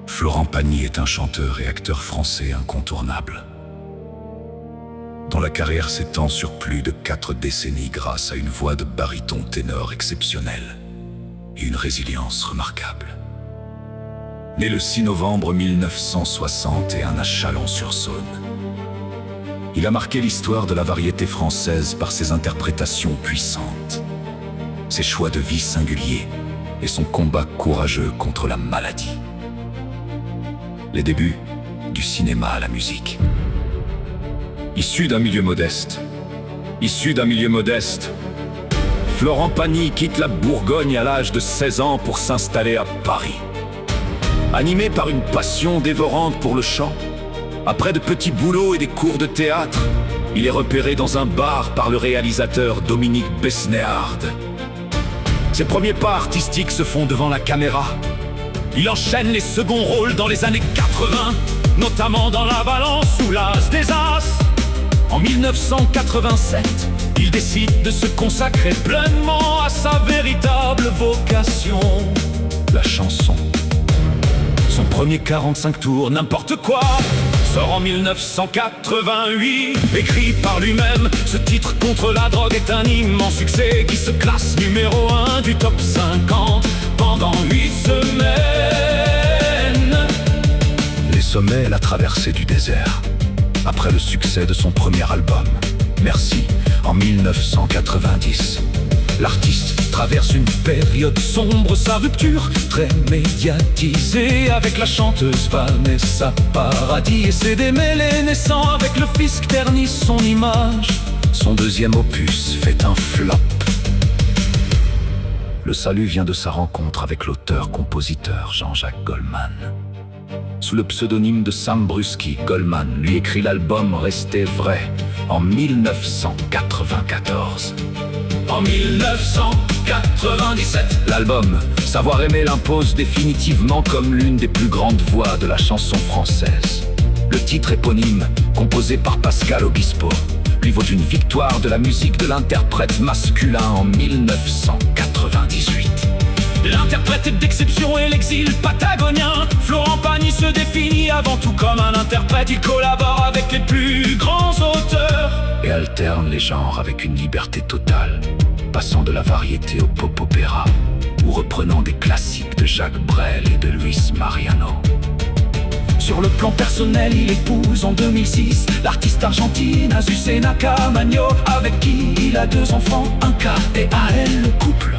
Florent Pagny est un chanteur et acteur français incontournable, dont la carrière s'étend sur plus de 4 décennies grâce à une voix de baryton ténor exceptionnelle et une résilience remarquable. Né le 6 novembre 1961 à Chalon-sur-Saône, il a marqué l'histoire de la variété française par ses interprétations puissantes, ses choix de vie singuliers et son combat courageux contre la maladie. Les débuts du cinéma à la musique. Issu d'un milieu modeste, Florent Pagny quitte la Bourgogne à l'âge de 16 ans pour s'installer à Paris. Animé par une passion dévorante pour le chant, après de petits boulots et des cours de théâtre, il est repéré dans un bar par le réalisateur Dominique Besnéard. Ses premiers pas artistiques se font devant la caméra. Il enchaîne les seconds rôles dans les années 80, notamment dans La Balance ou L'As des As. En 1987, il décide de se consacrer pleinement à sa véritable vocation, la chanson. Son premier 45 tours, N'importe quoi, sort en 1988. Écrit par lui-même, ce titre contre la drogue est un immense succès qui se classe numéro 1 du top 50 pendant 8 semaines. Les sommets et la traversée du désert. Après le succès de son premier album, Merci, en 1990, l'artiste traverse une période sombre, sa rupture très médiatisée avec la chanteuse Vanessa Paradis et ses démêlés naissant avec le fisc ternissent son image. Son deuxième opus fait un flop. Le salut vient de sa rencontre avec l'auteur-compositeur Jean-Jacques Goldman. Sous le pseudonyme de Sam Bruschi, Goldman lui écrit l'album Rester vrai en 1994. En 1997, l'album Savoir aimer l'impose définitivement comme l'une des plus grandes voix de la chanson française. Le titre éponyme, composé par Pascal Obispo, lui vaut une victoire de la musique de l'interprète masculin en 1998. L'interprète est d'exception et l'exil patagonien. Florent Pagny se définit avant tout comme un interprète. Il collabore avec les plus grands auteurs et alterne les genres avec une liberté totale, passant de la variété au pop-opéra ou reprenant des classiques de Jacques Brel et de Luis Mariano. Sur le plan personnel, il épouse en 2006 l'artiste argentine Azucena Camaño, avec qui il a 2 enfants, un K et AL. Le couple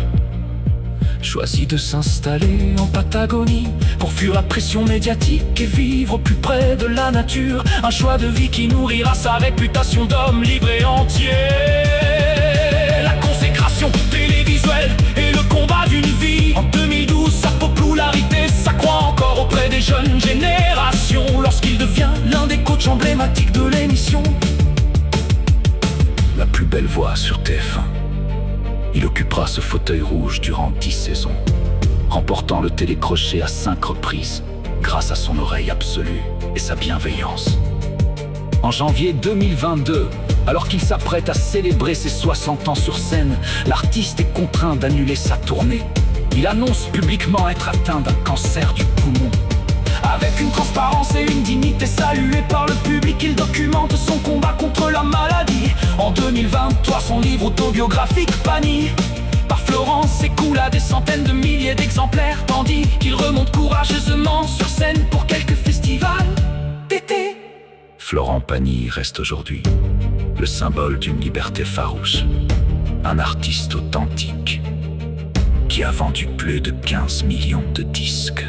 choisit de s'installer en Patagonie pour fuir la pression médiatique et vivre au plus près de la nature. Un choix de vie qui nourrira sa réputation d'homme libre et entier. La consécration télévisuelle et le combat d'une vie. En 2012, sa popularité s'accroît encore auprès des jeunes générations lorsqu'il devient l'un des coachs emblématiques de l'émission. La plus belle voix sur TF1. Il occupera ce fauteuil rouge durant 10 saisons, remportant le télécrochet à 5 reprises grâce à son oreille absolue et sa bienveillance. En janvier 2022, alors qu'il s'apprête à célébrer ses 60 ans sur scène, l'artiste est contraint d'annuler sa tournée. Il annonce publiquement être atteint d'un cancer du poumon. Avec une transparence et une dignité saluée par le public, il documente son combat contre la maladie. En 2023, son livre autobiographique Pagny par Florence s'écoule à des centaines de milliers d'exemplaires, tandis qu'il remonte courageusement sur scène pour quelques festivals d'été. Florent Pagny reste aujourd'hui le symbole d'une liberté farouche, un artiste authentique qui a vendu plus de 15 millions de disques.